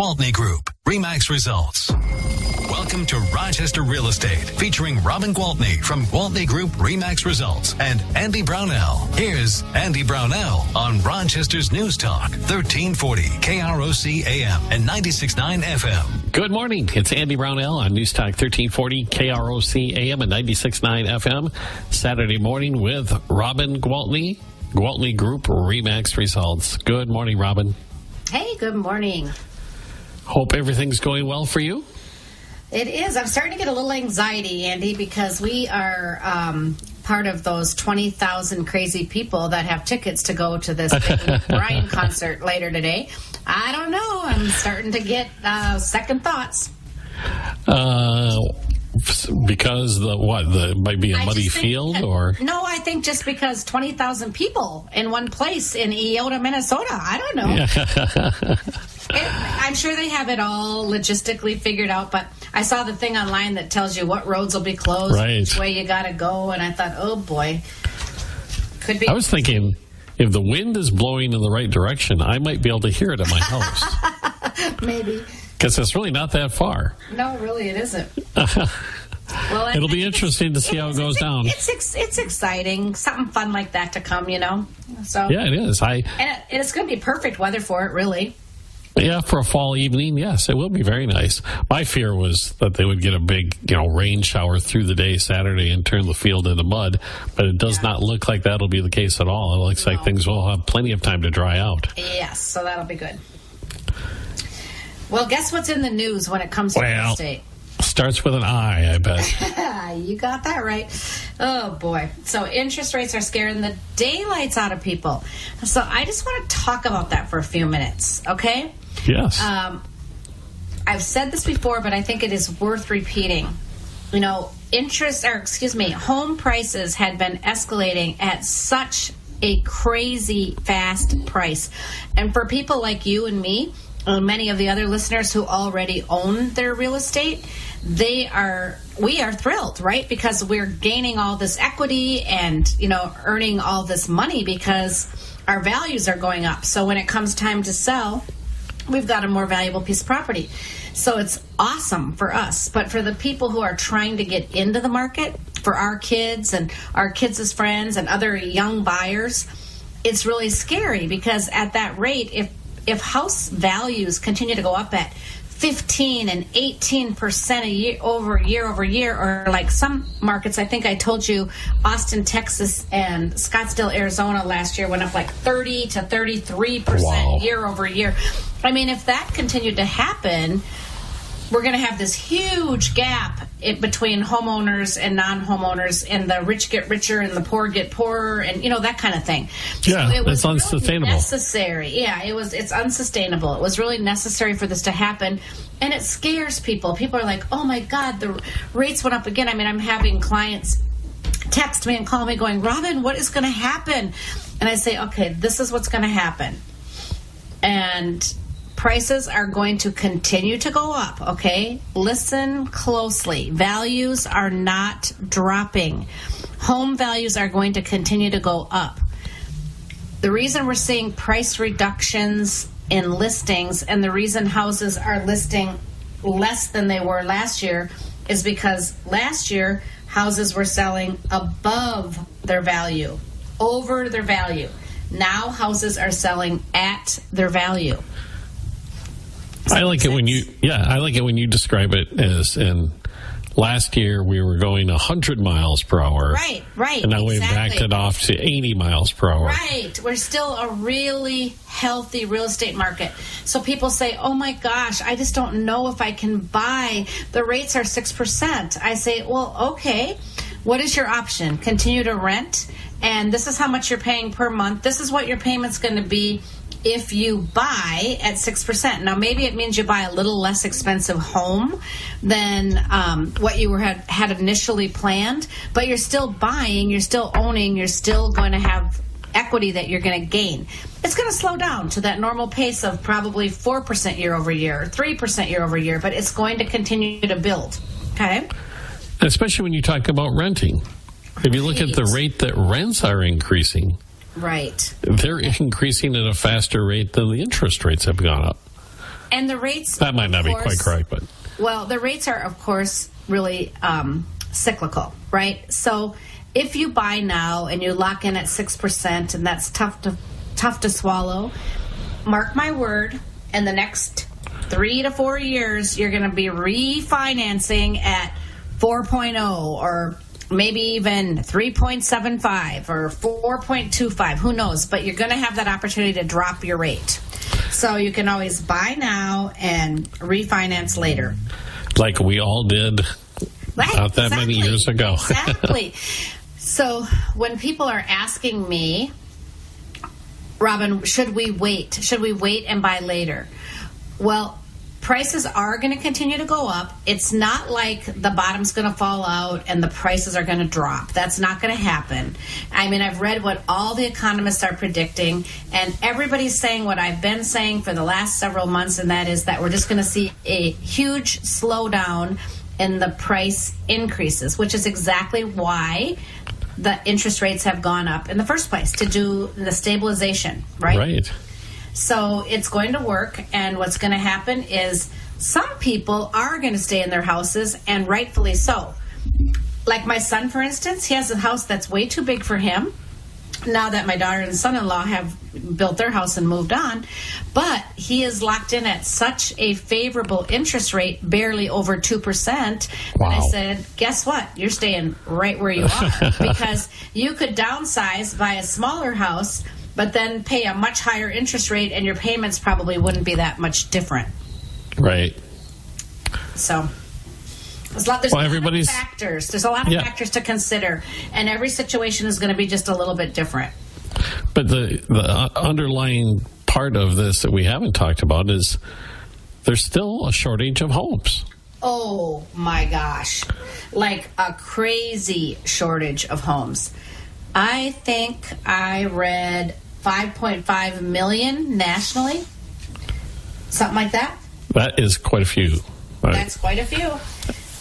Gwaltney Group-RE results. Welcome to Rochester Real Estate, featuring Robin Gwaltney from Gwaltney Group-RE results and Andy Brownell. Here's Andy Brownell on Rochester's News Talk, 1340 KROC AM and 96.9 FM. Good morning. It's Andy Brownell on News Talk 1340 KROC AM and 96.9 FM. Saturday morning with Robin Gwaltney, Gwaltney Group-RE results. Good morning, Robin. Hey, good morning. Hope everything's going well for you. It is. I'm starting to get a little anxiety, Andy, because we are part of those 20,000 crazy people that have tickets to go to this big Brian concert later today. I don't know. I'm starting to get second thoughts. Because it might be a muddy field, or no? I think just because 20,000 people in one place in Eota, Minnesota. I don't know. I'm sure they have it all logistically figured out, but I saw the thing online that tells you what roads will be closed, which way you got to go, and I thought, oh boy, could be. I was thinking, if the wind is blowing in the right direction, I might be able to hear it at my house. Maybe. Because it's really not that far. No, really, it isn't. Well, it'll be interesting to see how it goes down. It's exciting, something fun like that to come, you know. So yeah, it is. And it's going to be perfect weather for it, really. Yeah, for a fall evening, yes, it will be very nice. My fear was that they would get a big, rain shower through the day Saturday and turn the field into mud, but it does not look like that'll be the case at all. It looks like things will have plenty of time to dry out. Yes, so that'll be good. Well, guess what's in the news when it comes to real estate? Starts with an I bet. You got that right. Oh, boy. So interest rates are scaring the daylights out of people. So I just want to talk about that for a few minutes, okay? Yes. I've said this before, but I think it is worth repeating. Home prices had been escalating at such a crazy fast price. And for people like you and me, many of the other listeners who already own their real estate, we are thrilled, right? Because we're gaining all this equity and, earning all this money because our values are going up. So when it comes time to sell, we've got a more valuable piece of property. So it's awesome for us. But for the people who are trying to get into the market, for our kids and our kids' friends and other young buyers, it's really scary because at that rate, if house values continue to go up at 15 and 18% year over year, or like some markets, I think I told you, Austin, Texas, and Scottsdale, Arizona last year went up like 30 to 33% year over year. I mean, if that continued to happen, we're going to have this huge gap between homeowners and non-homeowners, and the rich get richer and the poor get poorer, and that kind of thing. Yeah, so it was it's unsustainable. Really necessary. Yeah, it's unsustainable. It was really necessary for this to happen, and it scares people. People are like, "Oh my God, the rates went up again." I mean, I'm having clients text me and call me, going, "Robin, what is going to happen?" And I say, "Okay, this is what's going to happen," and prices are going to continue to go up, okay? Listen closely. Values are not dropping. Home values are going to continue to go up. The reason we're seeing price reductions in listings and the reason houses are listing less than they were last year is because last year houses were selling above their value, over their value. Now houses are selling at their value. I like it when you describe it as in last year we were going 100 miles per hour. Right. And now we've backed it off to 80 miles per hour. Right. We're still a really healthy real estate market. So people say, "Oh my gosh, I just don't know if I can buy. The rates are 6%. I say, "Well, okay. What is your option? Continue to rent, and this is how much you're paying per month. This is what your payment's going to be if you buy at 6%. Now, maybe it means you buy a little less expensive home than what you had initially planned, but you're still buying, you're still owning, you're still going to have equity that you're going to gain. It's going to slow down to that normal pace of probably 4% year over year, or 3% year over year, but it's going to continue to build. Okay? Especially when you talk about renting. If you look at the rate that rents are increasing, right, they're increasing at a faster rate than the interest rates have gone up. And the rates... That might not be quite correct, but... Well, the rates are, of course, really cyclical, right? So if you buy now and you lock in at 6%, and that's tough to swallow, mark my word, in the next 3 to 4 years, you're going to be refinancing at 4.0 or maybe even 3.75 or 4.25. Who knows? But you're going to have that opportunity to drop your rate. So you can always buy now and refinance later. Like we all did not that many years ago. Exactly. So when people are asking me, Robin, should we wait? Should we wait and buy later? Well, prices are going to continue to go up. It's not like the bottom's going to fall out and the prices are going to drop. That's not going to happen. I mean, I've read what all the economists are predicting, and everybody's saying what I've been saying for the last several months, and that is that we're just going to see a huge slowdown in the price increases, which is exactly why the interest rates have gone up in the first place, to do the stabilization, right? Right. So it's going to work, and what's going to happen is some people are going to stay in their houses, and rightfully so. Like my son, for instance, he has a house that's way too big for him, now that my daughter and son-in-law have built their house and moved on, but he is locked in at such a favorable interest rate, barely over 2%. Wow. And I said, guess what? You're staying right where you are, because you could downsize, buy a smaller house, but then pay a much higher interest rate, and your payments probably wouldn't be that much different. Right. So there's a lot of factors. There's a lot of factors to consider, and every situation is going to be just a little bit different. But the underlying part of this that we haven't talked about is there's still a shortage of homes. Oh, my gosh. Like a crazy shortage of homes. I think I read 5.5 million nationally. Something like that. That is quite a few. Right. That's quite a few.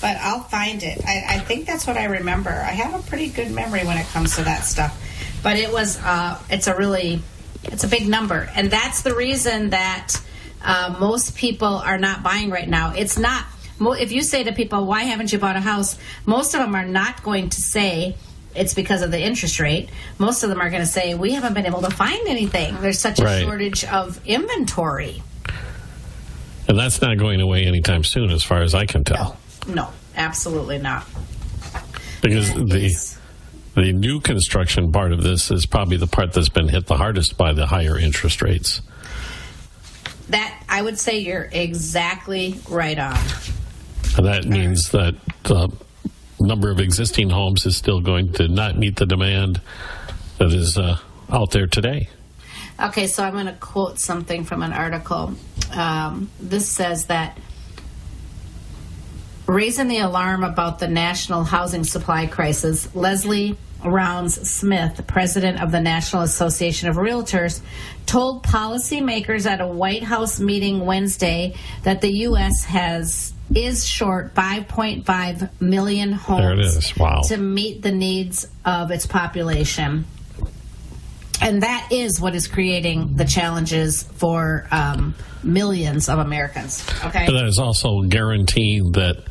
But I'll find it. I think that's what I remember. I have a pretty good memory when it comes to that stuff. But it was, it's a big number. And that's the reason that most people are not buying right now. It's not, if you say to people, why haven't you bought a house? Most of them are not going to say it's because of the interest rate. Most of them are going to say, we haven't been able to find anything. There's such a shortage of inventory. And that's not going away anytime soon, as far as I can tell. No, absolutely not. Because the new construction part of this is probably the part that's been hit the hardest by the higher interest rates. That, I would say you're exactly right on. And that means that the number of existing homes is still going to not meet the demand that is out there today. Okay, so I'm going to quote something from an article. This says that raising the alarm about the national housing supply crisis, Leslie Rounds Smith, president of the National Association of Realtors, told policymakers at a White House meeting Wednesday that the U.S. is short 5.5 million homes there it is. Wow. to meet the needs of its population. And that is what is creating the challenges for millions of Americans. Okay, but that is also guaranteeing that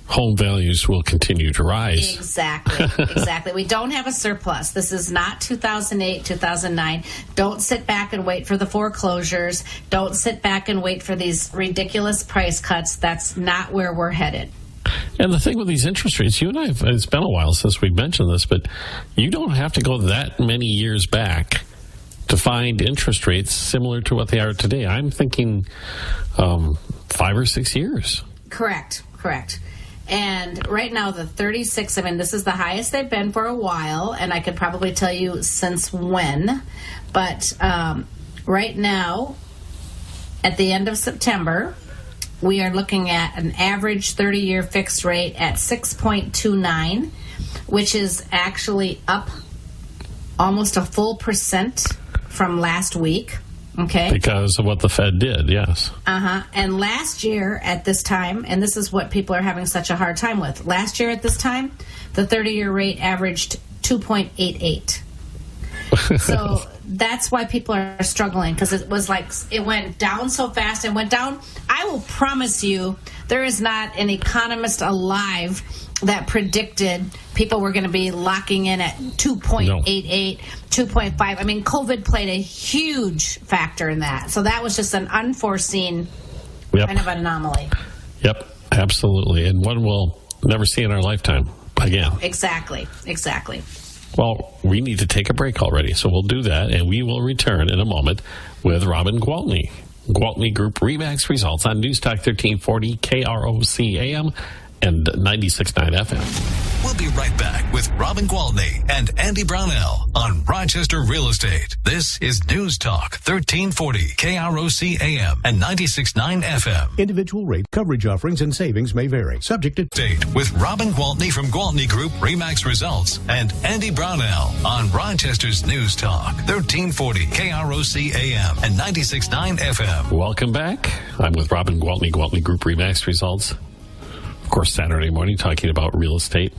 home values will continue to rise. Exactly. We don't have a surplus. This is not 2008, 2009. Don't sit back and wait for the foreclosures. Don't sit back and wait for these ridiculous price cuts. That's not where we're headed. And the thing with these interest rates, you and I, it's been a while since we've mentioned this, but you don't have to go that many years back to find interest rates similar to what they are today. I'm thinking 5 or 6 years. Correct. And right now, the 36, I mean, this is the highest they've been for a while, and I could probably tell you since when. But right now, at the end of September, we are looking at an average 30-year fixed rate at 6.29, which is actually up almost a full % from last week. Okay. Because of what the Fed did, yes. And last year at this time, and this is what people are having such a hard time with, last year at this time, the 30-year rate averaged 2.88. So that's why people are struggling, because it was like it went down so fast and went down. I will promise you there is not an economist alive that predicted people were going to be locking in at 2.88, 2.5. I mean, COVID played a huge factor in that. So that was just an unforeseen kind of an anomaly. Yep, absolutely. And one we'll never see in our lifetime again. Exactly. Well, we need to take a break already, so we'll do that, and we will return in a moment with Robin Gwaltney. Gwaltney Group-RE results on News Talk 1340 KROC AM and 96.9 FM. We'll be right back with Robin Gwaltney and Andy Brownell on Rochester Real Estate. This is News Talk 1340 KROC AM and 96.9 FM. Individual rate, coverage offerings, and savings may vary. Subject to Date with Robin Gwaltney from Gwaltney Group-RE results and Andy Brownell on Rochester's News Talk 1340 KROC AM and 96.9 FM. Welcome back. I'm with Robin Gwaltney, Gwaltney Group-RE results. Of course, Saturday morning, talking about real estate.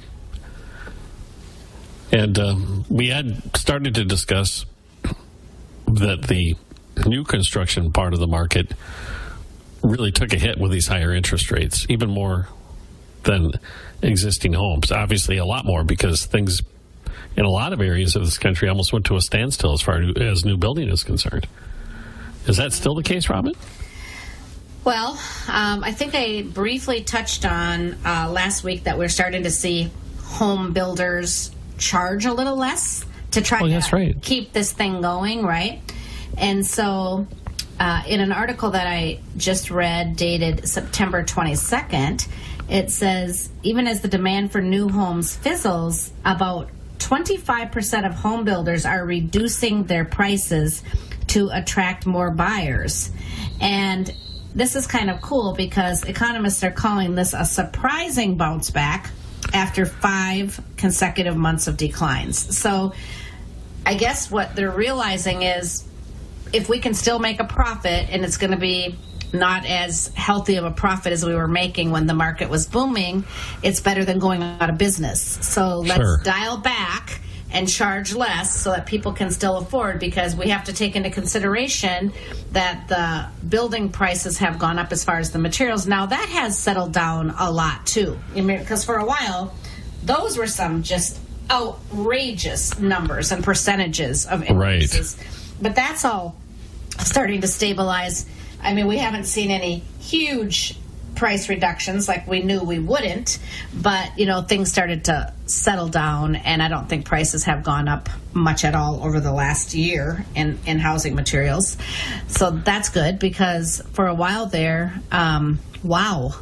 And we had started to discuss that the new construction part of the market really took a hit with these higher interest rates, even more than existing homes. Obviously, a lot more, because things in a lot of areas of this country almost went to a standstill as far as new building is concerned. Is that still the case, Robin? Well, I think I briefly touched on last week that we're starting to see home builders charge a little less to try to keep this thing going, right? And so in an article that I just read dated September 22nd, it says, even as the demand for new homes fizzles, about 25% of home builders are reducing their prices to attract more buyers. And this is kind of cool because economists are calling this a surprising bounce back after 5 consecutive months of declines. So I guess what they're realizing is if we can still make a profit, and it's going to be not as healthy of a profit as we were making when the market was booming, it's better than going out of business. So let's dial back and charge less so that people can still afford, because we have to take into consideration that the building prices have gone up as far as the materials. Now, that has settled down a lot, too, because for a while, those were some just outrageous numbers and percentages of increases. Right. But that's all starting to stabilize. I mean, we haven't seen any huge price reductions like we knew we wouldn't, but things started to settle down, and I don't think prices have gone up much at all over the last year in housing materials. So that's good, because for a while there, wow.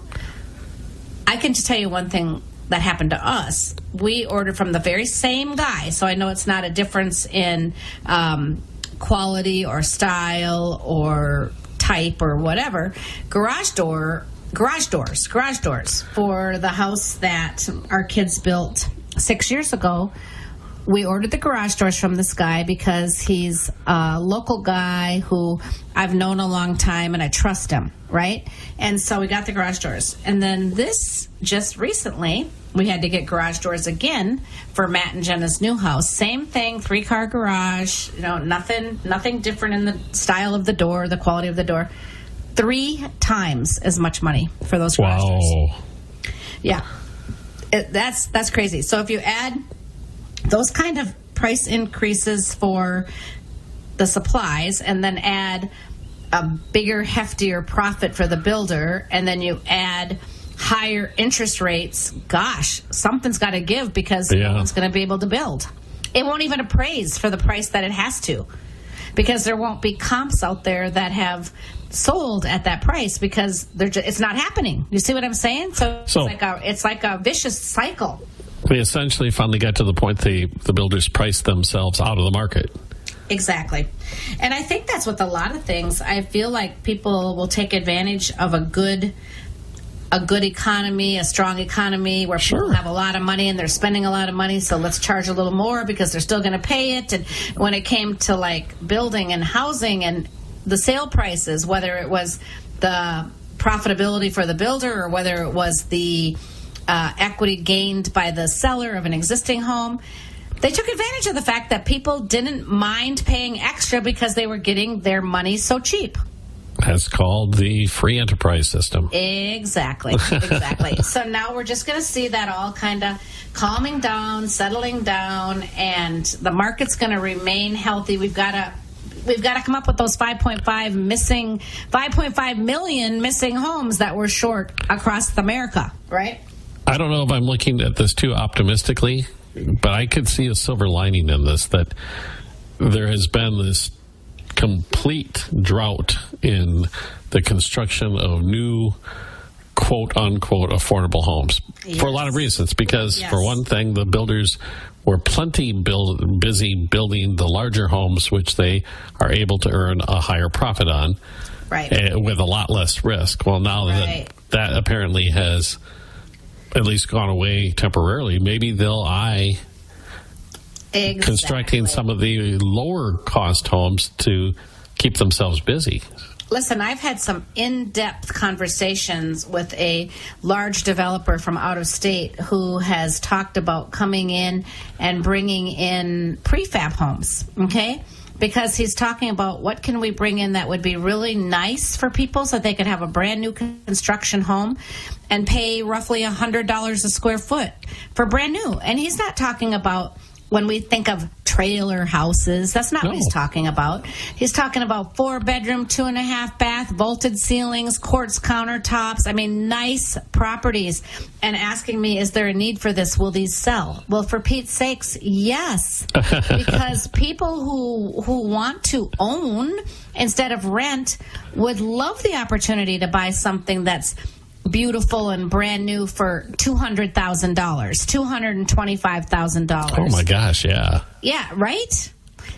I can just tell you one thing that happened to us. We ordered from the very same guy, so I know it's not a difference in quality or style or type or whatever. Garage doors for the house that our kids built 6 years ago. We ordered the garage doors from this guy because he's a local guy who I've known a long time and I trust him, right? And so we got the garage doors. And then just recently, we had to get garage doors again for Matt and Jenna's new house. Same thing, 3-car garage, nothing different in the style of the door, the quality of the door. 3 times as much money for those garage doors. Yeah. That's crazy. So if you add those kind of price increases for the supplies and then add a bigger, heftier profit for the builder, and then you add higher interest rates, gosh, something's got to give, because no one's going to be able to build. It won't even appraise for the price that it has to, because there won't be comps out there that have sold at that price, because it's not happening. You see what I'm saying? So it's like a vicious cycle. We essentially finally got to the point the builders priced themselves out of the market. Exactly. And I think that's with a lot of things. I feel like people will take advantage of a good economy, a strong economy where people have a lot of money and they're spending a lot of money, so let's charge a little more because they're still going to pay it. And when it came to like building and housing and the sale prices, whether it was the profitability for the builder or whether it was the equity gained by the seller of an existing home, They took advantage of the fact that people didn't mind paying extra because they were getting their money so cheap. That's called the free enterprise system. Exactly. So now we're just going to see that all kind of calming down, settling down, and the market's going to remain healthy. We've got to come up with those 5.5 million missing homes that we're short across America, right? I don't know if I'm looking at this too optimistically, but I could see a silver lining in this, that there has been this complete drought in the construction of new quote-unquote affordable homes for a lot of reasons. Because, for one thing, the builders were plenty busy building the larger homes, which they are able to earn a higher profit on, with a lot less risk. Well, now that apparently has at least gone away temporarily, maybe they'll eye constructing some of the lower cost homes to keep themselves busy. Listen, I've had some in-depth conversations with a large developer from out of state who has talked about coming in and bringing in prefab homes, okay? Because he's talking about what can we bring in that would be really nice for people so they could have a brand new construction home and pay roughly $100 a square foot for brand new. And he's not talking about when we think of trailer houses. That's not what he's talking about. He's talking about 4-bedroom, 2.5 bath, vaulted ceilings, quartz countertops. I mean, nice properties. And asking me, is there a need for this? Will these sell? Well, for Pete's sakes, yes. Because people who want to own instead of rent would love the opportunity to buy something that's beautiful and brand new for $200,000, $225,000. Oh my gosh, yeah. Yeah, right?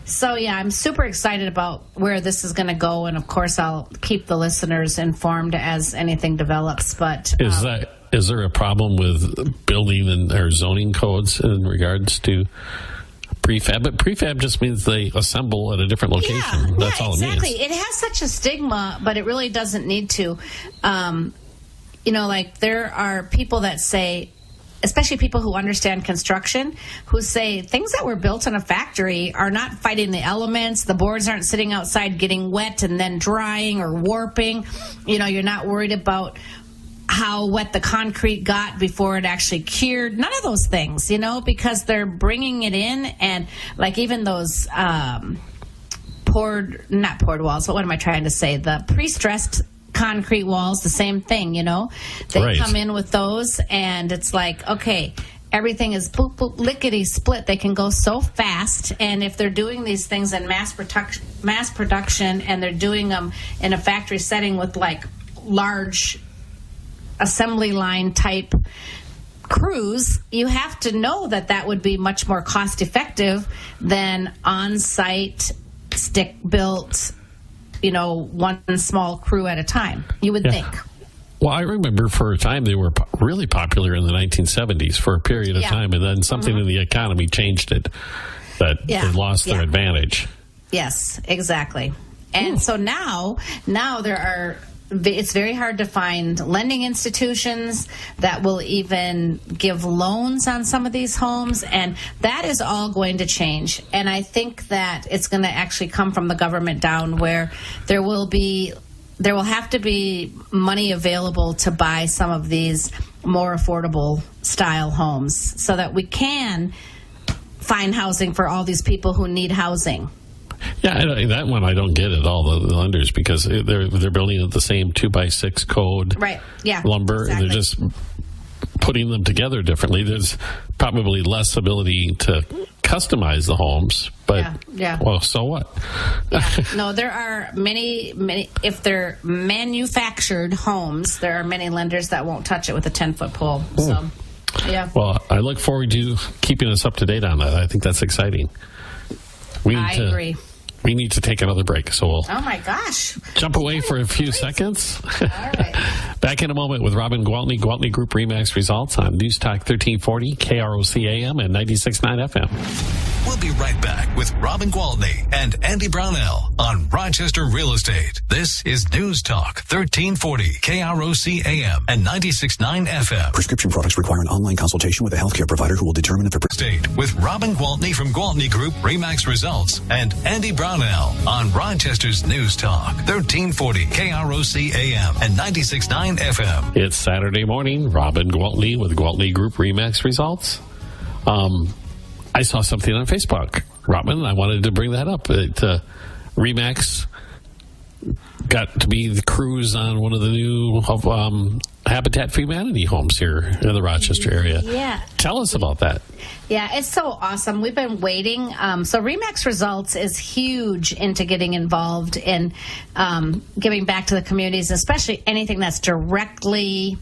So yeah, I'm super excited about where this is going to go, and of course I'll keep the listeners informed as anything develops. But is there a problem with building or zoning codes in regards to prefab? But prefab just means they assemble at a different location. That's all exactly. it means. It has such a stigma, but it really doesn't need to. Like there are people that say, especially people who understand construction, who say things that were built in a factory are not fighting the elements. The boards aren't sitting outside getting wet and then drying or warping. You're not worried about how wet the concrete got before it actually cured. None of those things, because they're bringing it in, and like even those not poured walls, but what am I trying to say? The pre-stressed concrete walls, the same thing, They come in with those, and it's like, okay, everything is boop, boop, lickety split. They can go so fast, and if they're doing these things in mass production, and they're doing them in a factory setting with like large assembly line type crews, you have to know that would be much more cost effective than on-site stick built, one small crew at a time, you would think. Well, I remember for a time they were really popular in the 1970s for a period of time, and then something in the economy changed it, that they lost their advantage. Yes, exactly. And so now it's very hard to find lending institutions that will even give loans on some of these homes, and that is all going to change. And I think that it's going to actually come from the government down, where there will have to be money available to buy some of these more affordable style homes so that we can find housing for all these people who need housing. Yeah, that one I don't get at all, the lenders, because they're building at the same 2x6 code lumber. Exactly. And they're just putting them together differently. There's probably less ability to customize the homes, but well, so what? No, there are many, if they're manufactured homes, there are many lenders that won't touch it with a 10-foot pole. So, Well, I look forward to keeping us up to date on that. I think that's exciting. I agree. We need to take another break, so we'll jump away for a few seconds. All right. Back in a moment with Robin Gwaltney, Gwaltney Group RE/MAX results on News Talk 1340, KROC AM and 96.9 FM. We'll be right back with Robin Gwaltney and Andy Brownell on Rochester Real Estate. This is News Talk 1340 KROC AM and 96.9 FM. Prescription products require an online consultation with a healthcare provider who will determine if a State with Robin Gwaltney from Gwaltney Group-RE Results and Andy Brownell on Rochester's News Talk 1340 KROC AM and 96.9 FM. It's Saturday morning. Robin Gwaltney with Gwaltney Group-RE Results. I saw something on Facebook, Robin. I wanted to bring that up. Remax got to be the cruise on one of the new Habitat for Humanity homes here in the Rochester area. Yeah. Tell us about that. Yeah, it's so awesome. We've been waiting. So Remax Results is huge into getting involved in giving back to the communities, especially anything that's directly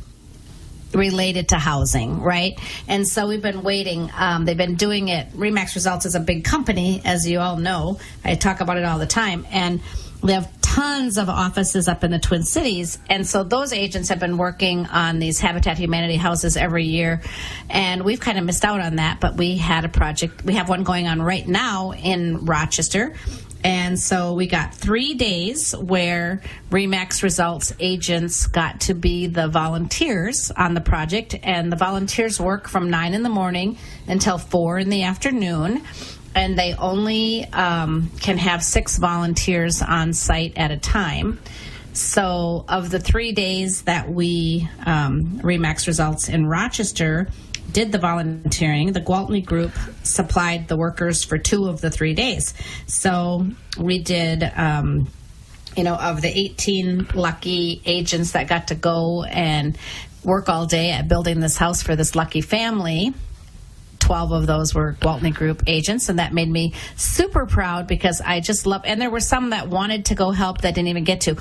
related to housing, right? And so we've been waiting. They've been doing it. Remax Results is a big company, as you all know. I talk about it all the time. And they have tons of offices up in the Twin Cities. And so those agents have been working on these Habitat Humanity houses every year. And we've kind of missed out on that. But we had a project. We have one going on right now in Rochester. And so we got 3 days where Remax Results agents got to be the volunteers on the project. And the volunteers work from 9 in the morning until 4 in the afternoon. And they only can have 6 volunteers on site at a time. So of the 3 days that we, Remax Results in Rochester, did the volunteering, the Gwaltney Group supplied the workers for 2 of the 3 days. So we did, of the 18 lucky agents that got to go and work all day at building this house for this lucky family, 12 of those were Gwaltney Group agents, and that made me super proud because I just love, and there were some that wanted to go help that didn't even get to.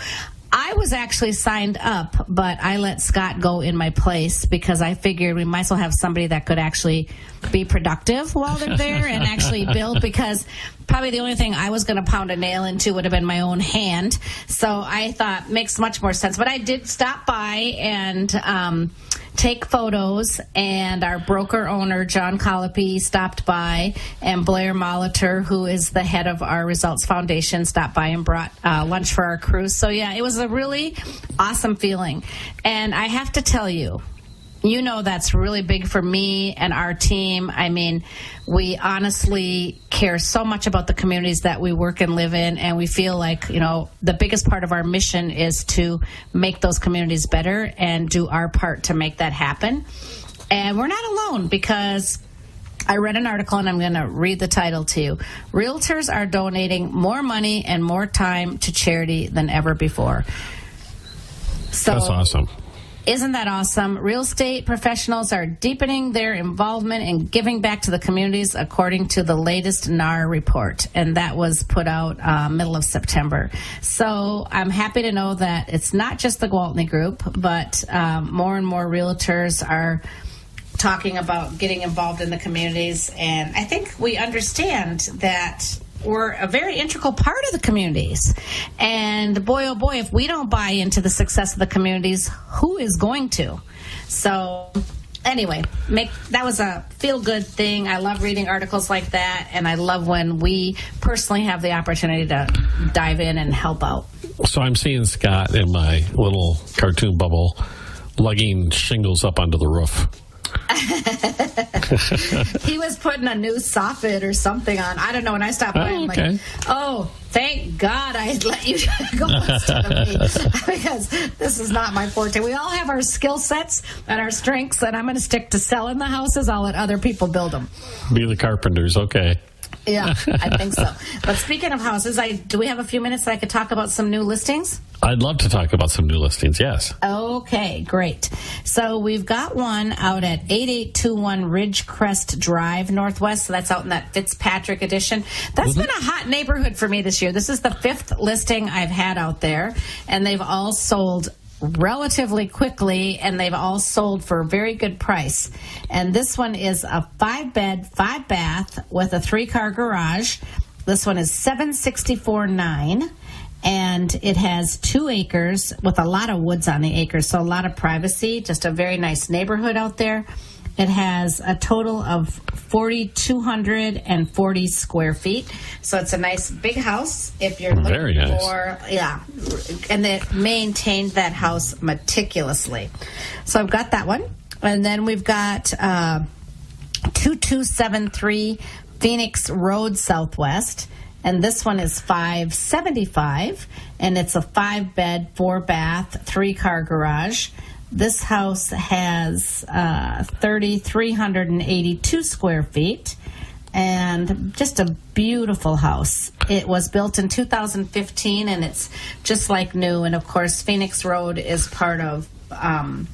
I was actually signed up, but I let Scott go in my place because I figured we might as well have somebody that could actually be productive while they're there and actually build, because probably the only thing I was going to pound a nail into would have been my own hand. So I thought makes much more sense. But I did stop by and take photos, and our broker owner, John Colopy, stopped by, and Blair Molitor, who is the head of our Results Foundation, stopped by and brought lunch for our crew. So, yeah, it was a really awesome feeling. And I have to tell you, that's really big for me and our team. I mean, we honestly care so much about the communities that we work and live in, and we feel like, the biggest part of our mission is to make those communities better and do our part to make that happen. And we're not alone, because I read an article, and I'm going to read the title to you. Realtors are donating more money and more time to charity than ever before. So, that's awesome. Isn't that awesome? Real estate professionals are deepening their involvement in giving back to the communities, according to the latest NAR report. And that was put out middle of September. So I'm happy to know that it's not just the Gwaltney Group, but more and more realtors are talking about getting involved in the communities. And I think we understand that we're a very integral part of the communities. And boy, oh boy, if we don't buy into the success of the communities, who is going to? So anyway, that was a feel-good thing. I love reading articles like that, and I love when we personally have the opportunity to dive in and help out. So I'm seeing Scott in my little cartoon bubble lugging shingles up onto the roof. He was putting a new soffit or something on. I don't know. When I stopped by, I'm like, oh, thank God I let you go instead of me, because this is not my forte. We all have our skill sets and our strengths, and I'm going to stick to selling the houses. I'll let other people build them. Be the carpenters, okay. Yeah, I think so. But speaking of houses, do we have a few minutes that I could talk about some new listings? I'd love to talk about some new listings, yes. Okay, great. So we've got one out at 8821 Ridgecrest Drive, Northwest. So that's out in that Fitzpatrick edition. That's been a hot neighborhood for me this year. This is the 5th listing I've had out there, and they've all sold relatively quickly, and they've all sold for a very good price. And this one is a 5-bed, 5-bath with a 3-car garage. This one is $764,900, and it has 2 acres with a lot of woods on the acres, so a lot of privacy. Just a very nice neighborhood out there. It has a total of 4,240 square feet. So it's a nice big house if you're looking Very nice. for, and they maintained that house meticulously. So I've got that one. And then we've got 2273 Phoenix Road Southwest. And this one is $575, and it's a 5-bed, 4-bath, 3-car garage. This house has 3,382 square feet, and just a beautiful house. It was built in 2015, and it's just like new. And of course, Phoenix Road is part of I'm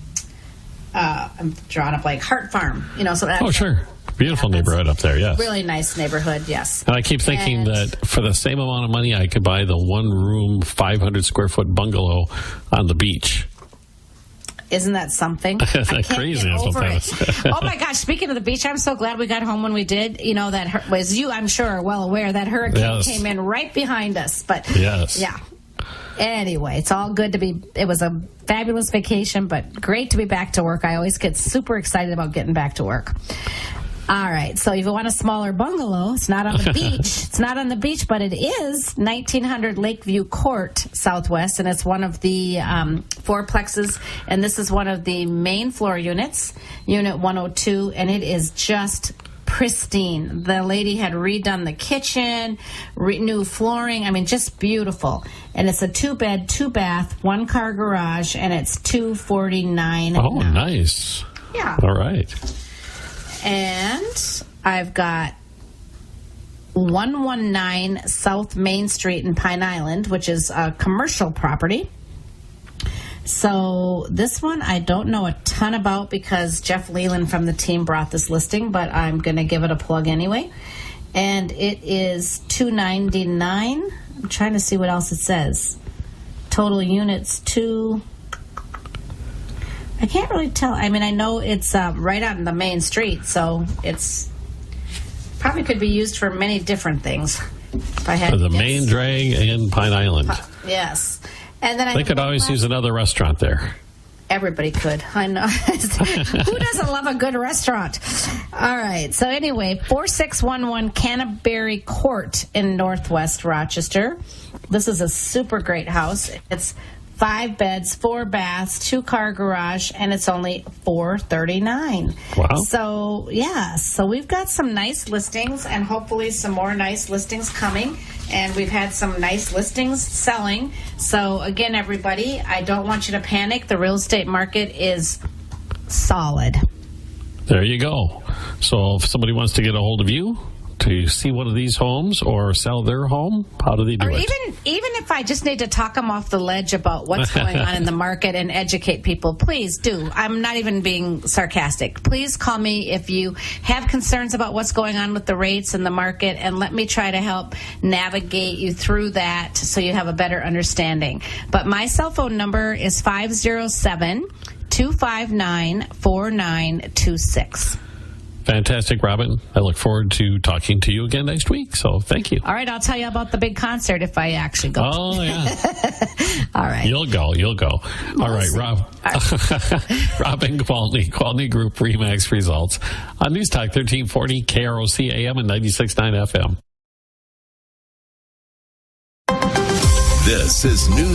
drawing up like Hart Farm, So that's, sure. Beautiful neighborhood up there, yes. Really nice neighborhood, yes. And I keep thinking that for the same amount of money, I could buy the one-room, 500-square-foot bungalow on the beach. Isn't that something? That's I can't crazy. get over That's it. Oh my gosh! Speaking of the beach, I'm so glad we got home when we did. That was you. I'm sure are well aware that hurricane came in right behind us. But yes, yeah. Anyway, it's all good to be. It was a fabulous vacation, but great to be back to work. I always get super excited about getting back to work. All right, so if you want a smaller bungalow, it's not on the beach. It's not on the beach, but it is 1900 Lakeview Court Southwest, and it's one of the fourplexes, and this is one of the main floor units, Unit 102, and it is just pristine. The lady had redone the kitchen, new flooring, just beautiful. And it's a 2-bed, 2-bath, 1-car garage, and it's $249. Oh, nice. Yeah. All right. And I've got 119 South Main Street in Pine Island, which is a commercial property. So this one I don't know a ton about because Jeff Leland from the team brought this listing, but I'm going to give it a plug anyway. And it is $299. I'm trying to see what else it says. Total units, 2... I can't really tell. I know it's right out in the main street, so it's probably could be used for many different things. If I had the main drag in Pine Island. Yes, and then they could always use another restaurant there. Everybody could. I know. Who doesn't love a good restaurant? All right. So anyway, 4611 Canterbury Court in Northwest Rochester. This is a super great house. It's 5 beds, 4 baths, 2-car garage, and it's only $439. Wow. So, yeah. So we've got some nice listings and hopefully some more nice listings coming. And we've had some nice listings selling. So, again, everybody, I don't want you to panic. The real estate market is solid. There you go. So if somebody wants to get a hold of you to see one of these homes or sell their home, how do they do it? Even if I just need to talk them off the ledge about what's going on in the market and educate people, please do. I'm not even being sarcastic. Please call me if you have concerns about what's going on with the rates and the market, and let me try to help navigate you through that so you have a better understanding. But my cell phone number is 507-259-4926. Fantastic, Robin. I look forward to talking to you again next week, so thank you. All right, I'll tell you about the big concert if I actually go. Oh, yeah. All right. You'll go. All right, Rob. Robin Gwaltney, Gwaltney Group RE/MAX results on News Talk 1340 KROC AM and 96.9 FM. This is News